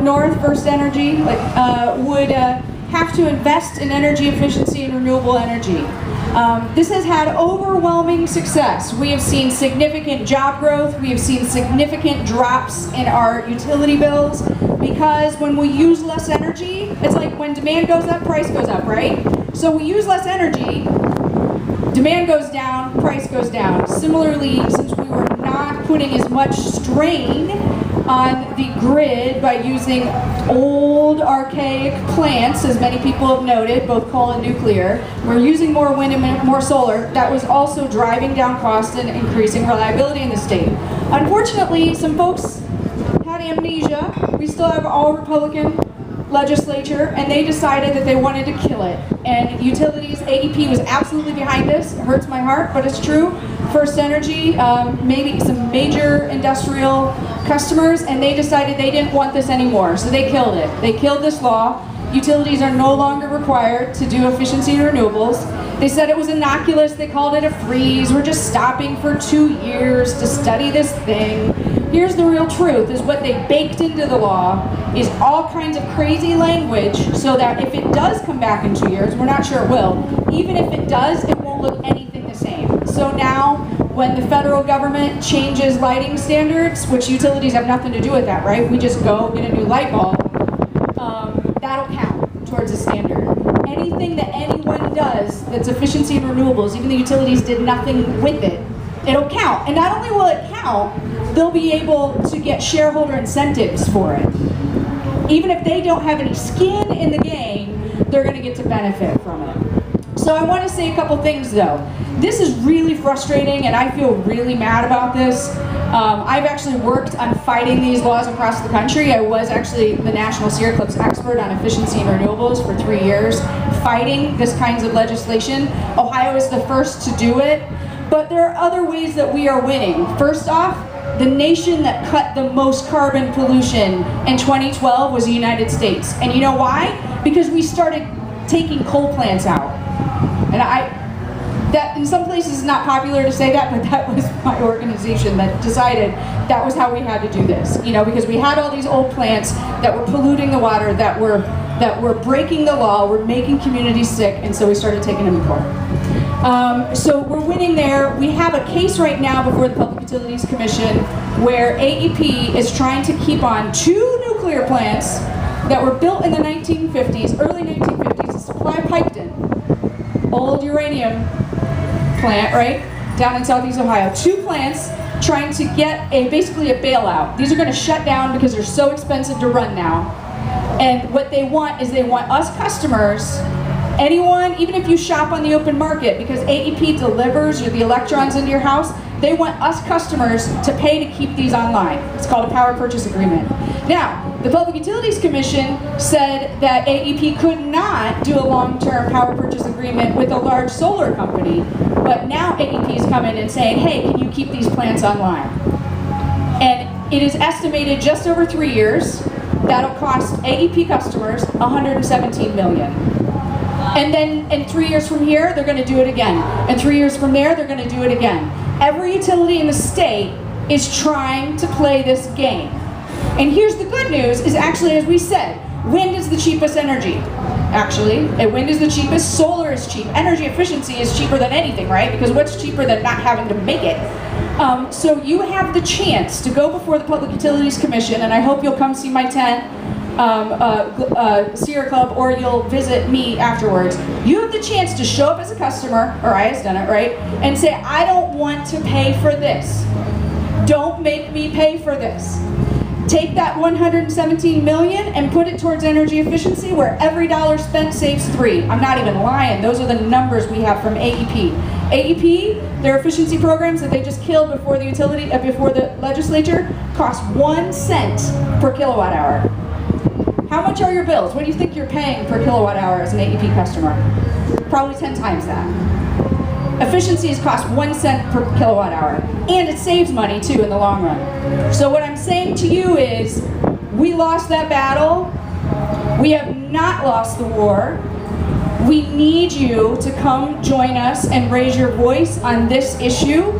North, First Energy, would have to invest in energy efficiency and renewable energy. This has had overwhelming success. We have seen significant job growth. We have seen significant drops in our utility bills because when we use less energy, it's like when demand goes up, price goes up, right? So we use less energy, demand goes down, price goes down. Similarly, since we were not putting as much strain on the grid by using old archaic plants, as many people have noted, both coal and nuclear, we're using more wind and more solar. That was also driving down costs and increasing reliability in the state. Unfortunately, some folks had amnesia. We still have all Republican legislature, and they decided that they wanted to kill it. And utilities, AEP was absolutely behind this. It hurts my heart, but it's true. First Energy, maybe some major industrial customers, and they decided they didn't want this anymore, so they killed it. They killed this law. Utilities are no longer required to do efficiency and renewables. They said it was innocuous. They called it a freeze. We're just stopping for 2 years to study this thing. Here's the real truth, is what they baked into the law is all kinds of crazy language so that if it does come back in 2 years, we're not sure it will, even if it does, it won't look anything the same. So now, when the federal government changes lighting standards, which utilities have nothing to do with that, right? We just go get a new light bulb, that'll count towards the standard. Anything that anyone does that's efficiency and renewables, even the utilities did nothing with it, it'll count. And not only will it count, they'll be able to get shareholder incentives for it. Even if they don't have any skin in the game, they're going to get to benefit from it. So I want to say a couple things though. This is really frustrating and I feel really mad about this. I've actually worked on fighting these laws across the country. I was actually the National Sierra Club's expert on efficiency and renewables for 3 years, fighting this kinds of legislation. Ohio is the first to do it, but there are other ways that we are winning. First off, the nation that cut the most carbon pollution in 2012 was the United States. And you know why? Because we started taking coal plants out. And that in some places is not popular to say that, but that was my organization that decided that was how we had to do this. You know, because we had all these old plants that were polluting the water, that were breaking the law, were making communities sick, and so we started taking them to court. So we're winning there. We have a case right now before the Public Utilities Commission where AEP is trying to keep on 2 nuclear plants that were built in the 1950s, early 1950s, to supply Piketon, old uranium plant, right, down in southeast Ohio. 2 plants trying to get basically a bailout. These are going to shut down because they're so expensive to run now. And what they want is they want us customers, anyone, even if you shop on the open market, because AEP delivers the electrons into your house, they want us customers to pay to keep these online. It's called a power purchase agreement. Now, the Public Utilities Commission said that AEP could not do a long-term power purchase agreement with a large solar company, but now AEP is coming and saying, hey, can you keep these plants online? And it is estimated just over 3 years, that'll cost AEP customers $117 million. And then in 3 years from here, they're going to do it again. And 3 years from there, they're going to do it again. Every utility in the state is trying to play this game. And here's the good news, is actually, as we said, wind is the cheapest energy. Actually, wind is the cheapest, solar is cheap, energy efficiency is cheaper than anything, right? Because what's cheaper than not having to make it? So you have the chance to go before the Public Utilities Commission, and I hope you'll come see my tent, Sierra Club, or you'll visit me afterwards. You have the chance to show up as a customer, or I has done it, right? And say, I don't want to pay for this. Don't make me pay for this. Take that $117 million and put it towards energy efficiency, where every dollar spent saves 3. I'm not even lying. Those are the numbers we have from AEP. AEP, their efficiency programs that they just killed before the before the legislature, cost 1 cent per kilowatt hour. How much are your bills? What do you think you're paying per kilowatt hour as an AEP customer? Probably 10 times that. Efficiencies cost 1 cent per kilowatt hour, and it saves money too in the long run. So what I'm saying to you is, we lost that battle. We have not lost the war. We need you to come join us and raise your voice on this issue.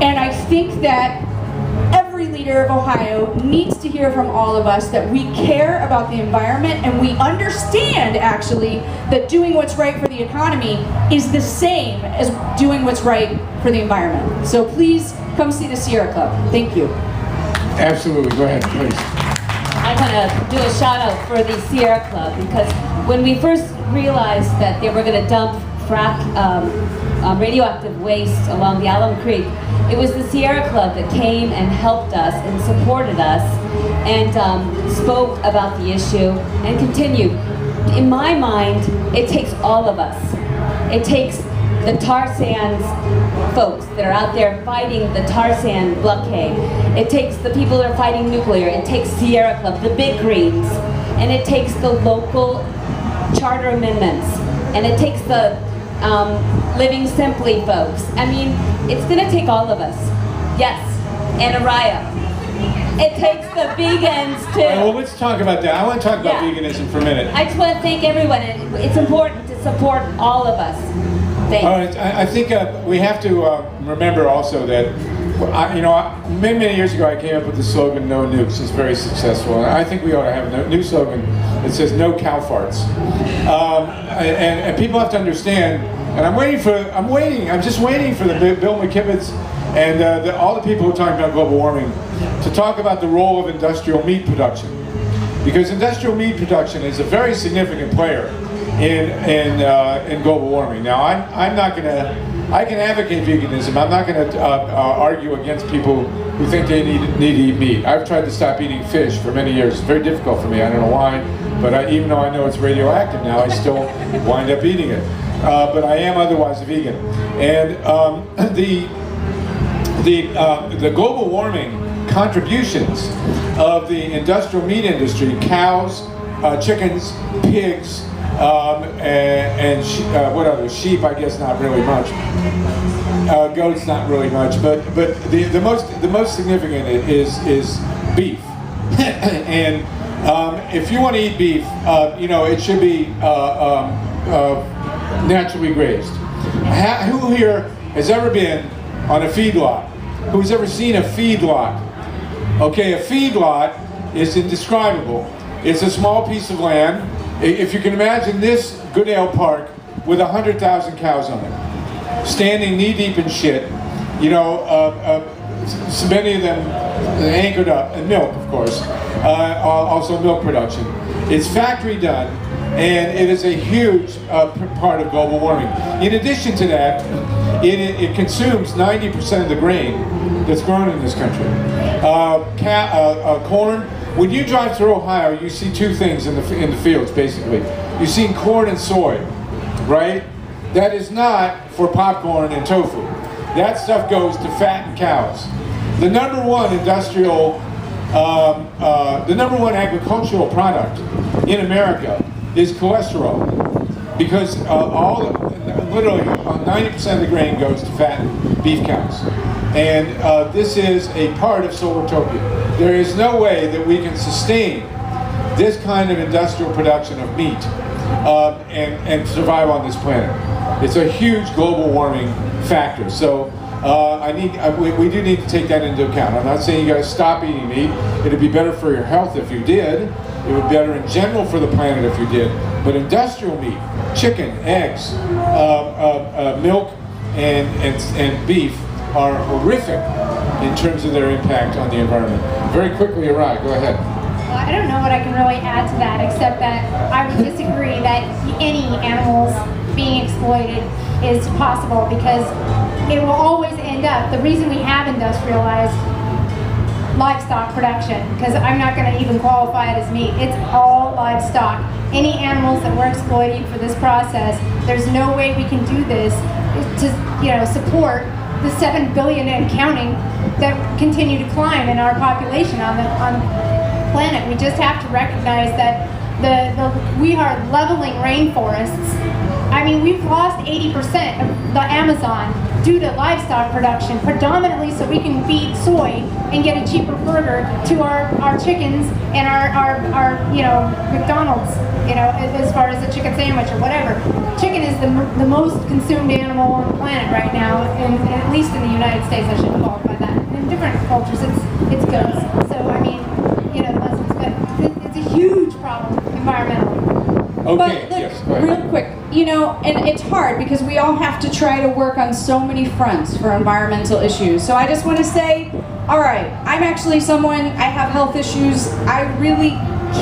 And I think that every leader leader of Ohio needs to hear from all of us that we care about the environment and we understand, actually, that doing what's right for the economy is the same as doing what's right for the environment. So please come see the Sierra Club. Thank you. Absolutely. Go ahead, please. I want to do a shout out for the Sierra Club, because when we first realized that they were going to dump radioactive waste along the Alum Creek, it was the Sierra Club that came and helped us and supported us and spoke about the issue and continued. In my mind, it takes all of us. It takes the tar sands folks that are out there fighting the tar sand blockade. It takes the people that are fighting nuclear. It takes Sierra Club, the big greens, and it takes the local charter amendments, and it takes the Living Simply folks. I mean, it's going to take all of us. Yes, and Araya. It takes the vegans too. All right, well, let's talk about that. I want to talk about veganism for a minute. I just want to thank everyone. It's important to support all of us. Thanks. All right, I think we have to remember also that, many years ago I came up with the slogan "No Nukes." It's very successful, and I think we ought to have a new slogan that says "No cow farts." And people have to understand. And I'm just waiting for the Bill McKibben's and all the people who are talking about global warming to talk about the role of industrial meat production, because industrial meat production is a very significant player in global warming. Now, I can advocate veganism. I'm not going to argue against people who think they need to eat meat. I've tried to stop eating fish for many years. It's very difficult for me. I don't know why, but even though I know it's radioactive now, I still wind up eating it. But I am otherwise a vegan. And the global warming contributions of the industrial meat industry, cows, chickens, pigs, and what other? Sheep, I guess not really much. Goats, not really much. But the most significant is beef. And if you want to eat beef, it should be naturally grazed. Who here has ever been on a feedlot? Who's ever seen a feedlot? Okay, a feedlot is indescribable. It's a small piece of land. If you can imagine this Goodale Park with 100,000 cows on it, standing knee-deep in shit, so many of them anchored up, and milk, of course, also milk production. It's factory done, and it is a huge part of global warming. In addition to that, it consumes 90% of the grain that's grown in this country. Corn. When you drive through Ohio, you see two things in the fields, basically. You see corn and soy, right? That is not for popcorn and tofu. That stuff goes to fatten cows. The number one agricultural product in America is cholesterol, because literally 90% of the grain goes to fatten beef cows. And this is a part of Solartopia. There is no way that we can sustain this kind of industrial production of meat and survive on this planet. It's a huge global warming factor. So we do need to take that into account. I'm not saying you guys stop eating meat. It'd be better for your health if you did. It would be better in general for the planet if you did. But industrial meat, chicken, eggs, milk, and beef are horrific in terms of their impact on the environment. Very quickly, Arai, go ahead. Well, I don't know what I can really add to that, except that I would disagree that any animals being exploited is possible, because it will always end up, the reason we have industrialized livestock production, because I'm not going to even qualify it as meat, it's all livestock. Any animals that we're exploiting for this process, there's no way we can do this to support the 7 billion and counting that continue to climb in our population on the planet. We just have to recognize that we are leveling rainforests. I mean, we've lost 80% of the Amazon due to livestock production, predominantly so we can feed soy and get a cheaper burger to our chickens and our McDonald's, as far as a chicken sandwich or whatever. Chicken is the most consumed animal on the planet right now, and at least in the United States. I shouldn't qualify that. in different cultures, it's goats. So I mean, you know, the Muslims, but it's a huge problem environmentally. Okay, But look, yes, go ahead. real quick, you know, and it's hard because we all have to try to work on so many fronts for environmental issues. So I just want to say, all right, I'm actually someone, I have health issues. I really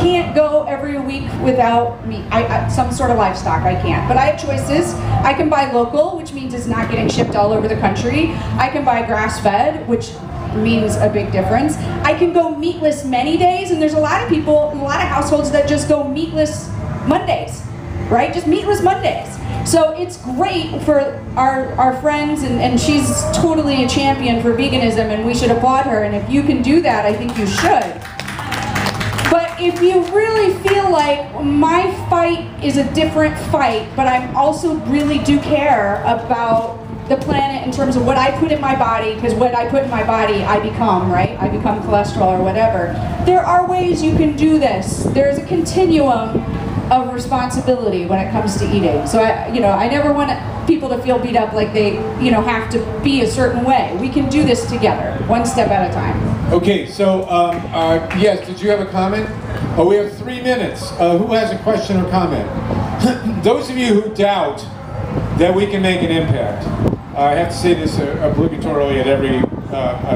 can't go every week without meat. Some sort of livestock, I can't. But I have choices. I can buy local, which means it's not getting shipped all over the country. I can buy grass-fed, which means a big difference. I can go meatless many days, and there's a lot of people, a lot of households that just go meatless Mondays, right? Just meatless Mondays. So it's great for our friends, and she's totally a champion for veganism, and we should applaud her. And if you can do that, I think you should. But if you really feel like my fight is a different fight, but I also really do care about the planet in terms of what I put in my body, because what I put in my body, I become, right? I become cholesterol or whatever. There are ways you can do this. There's a continuum of responsibility when it comes to eating. So I never want people to feel beat up like they, have to be a certain way. We can do this together, one step at a time. Okay, so yes, did you have a comment? Oh, we have 3 minutes. Who has a question or comment? Those of you who doubt that we can make an impact, I have to say this obligatorily at every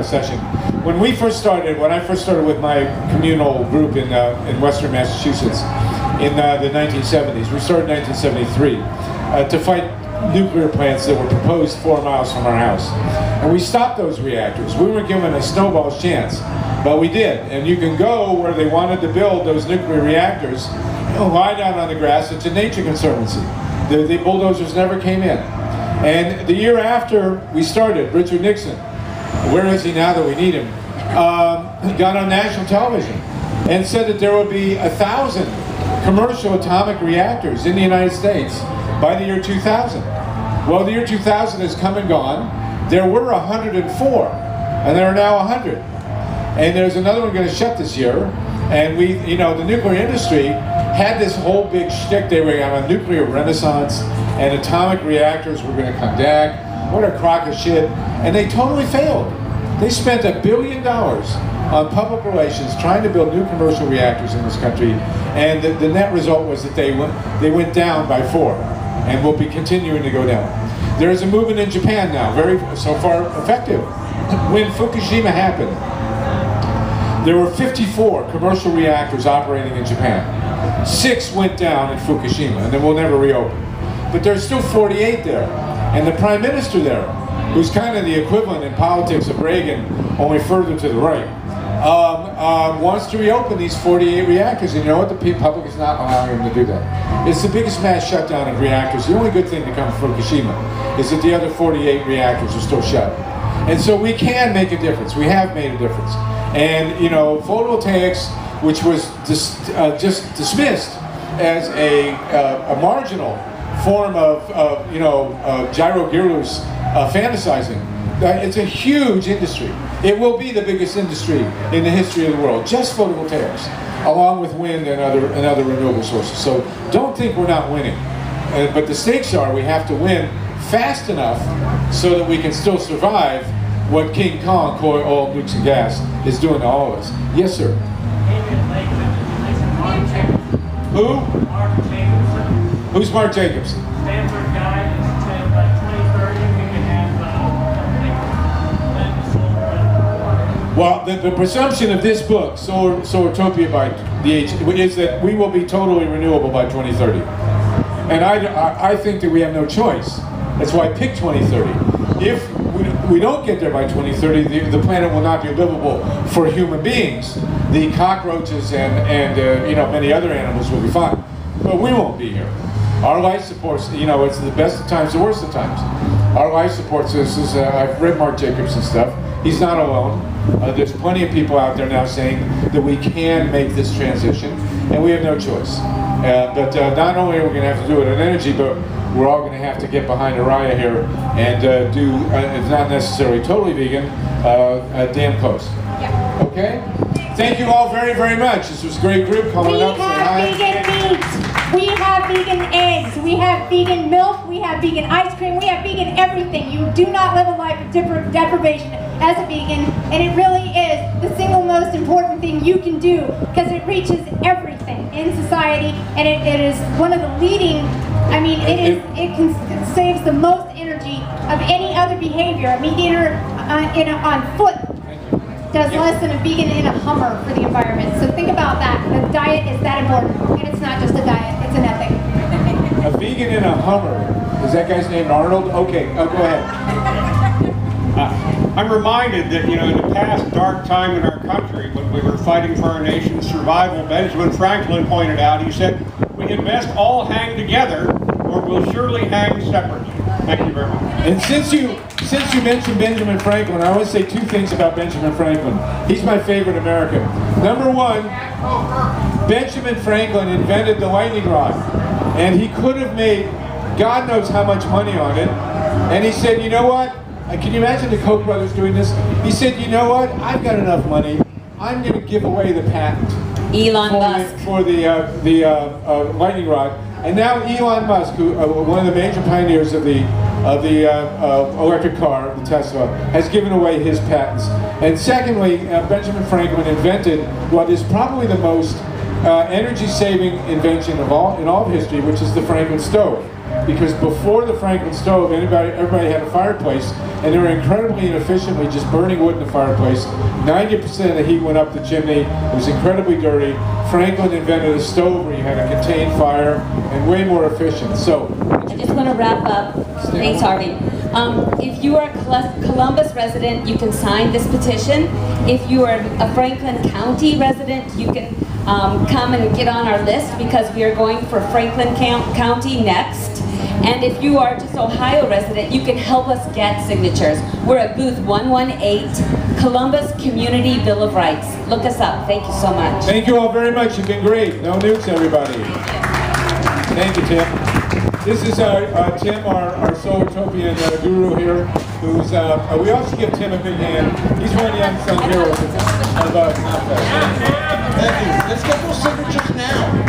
session. When I first started with my communal group in Western Massachusetts in the 1970s, we started in 1973 to fight nuclear plants that were proposed 4 miles from our house. And we stopped those reactors. We weren't given a snowball's chance, but we did. And you can go where they wanted to build those nuclear reactors, lie down on the grass. It's a nature conservancy. The bulldozers never came in. And the year after we started, Richard Nixon, where is he now that we need him, got on national television and said that there would be 1,000 commercial atomic reactors in the United States by the year 2000. Well, the year 2000 has come and gone. There were 104, and there are now 100. And there's another one going to shut this year. And the nuclear industry had this whole big shtick. They were on a nuclear renaissance, and atomic reactors were going to come back. What a crock of shit. And they totally failed. They spent $1 billion on public relations trying to build new commercial reactors in this country, and the net result was that they went down by 4, and will be continuing to go down. There is a movement in Japan now, so far effective. When Fukushima happened, there were 54 commercial reactors operating in Japan. 6 went down in Fukushima, and then will never reopen. But there's still 48 there, and the prime minister there, who's kind of the equivalent in politics of Reagan, only further to the right, wants to reopen these 48 reactors. And you know what? The public is not allowing him to do that. It's the biggest mass shutdown of reactors. The only good thing to come from Fukushima is that the other 48 reactors are still shut. And so we can make a difference. We have made a difference. And photovoltaics, which was just dismissed as a marginal form of Gyro Girlu's fantasizing, it's a huge industry. It will be the biggest industry in the history of the world, just photovoltaics, along with wind and other renewable sources. So don't think we're not winning. But the stakes are we have to win fast enough so that we can still survive what King Kong, coal, oil, nukes, and gas is doing to all of us. Yes, sir. Who? Who's Mark Jacobson? Stanford guy that said by 2030 we can have Well, the presumption of this book, Solartopia by the Age, is that we will be totally renewable by 2030. And I think that we have no choice. That's why I picked 2030. If we don't get there by 2030, the planet will not be livable for human beings. The cockroaches and many other animals will be fine. But we won't be here. Our life supports, it's the best of times, the worst of times. Our life supports this. I've read Mark Jacobson's stuff. He's not alone. There's plenty of people out there now saying that we can make this transition, and we have no choice. But not only are we going to have to do it in energy, but we're all going to have to get behind Araya here and do, it's not necessarily totally vegan, damn close. Yeah. Okay? Thank you all very, very much. This was a great group. Come on up, say hi. We have vegan meat. We have vegan eggs. We have vegan milk. We have vegan ice cream. We have vegan everything. You do not live a life of deprivation as a vegan, and it really is the single most important thing you can do because it reaches everything in society, and it is one of the leading. I mean, it saves the most energy of any other behavior. A meat eater on foot does less than a vegan in a Hummer for the environment. So think about that. The diet is that important, and it's not just a diet; it's an ethic. A vegan in a Hummer. Is that guy's name Arnold? Okay, go ahead. I'm reminded that, in the past dark time in our country, when we were fighting for our nation's survival, Benjamin Franklin pointed out, he said, we had best all hang together, or we'll surely hang separately. Thank you very much. And since you mentioned Benjamin Franklin, I want to say two things about Benjamin Franklin. He's my favorite American. Number one, Benjamin Franklin invented the lightning rod, and he could have made God knows how much money on it. And he said, you know what? Can you imagine the Koch brothers doing this? He said, you know what? I've got enough money. I'm going to give away the patent for the lightning rod. And now Elon Musk, who one of the major pioneers of the electric car, the Tesla, has given away his patents. And secondly, Benjamin Franklin invented what is probably the most energy-saving invention in all of history, which is the Franklin stove. Because before the Franklin stove, everybody had a fireplace, and they were incredibly inefficiently just burning wood in the fireplace. 90% of the heat went up the chimney. It was incredibly dirty. Franklin invented a stove where you had a contained fire and way more efficient. So I just want to wrap up. Thanks, Harvey. If you are a Columbus resident, you can sign this petition. If you are a Franklin County resident, you can come and get on our list because we are going for Franklin County next. And if you are just Ohio resident, you can help us get signatures. We're at booth 118, Columbus Community Bill of Rights. Look us up. Thank you so much. Thank you all very much. You've been great. No nukes, everybody. Thank you, Tim. This is Tim, our Solartropian guru here, who's, we also give Tim a big hand. He's one of the unsung heroes of ComFest. Thank you. Let's get those signatures now.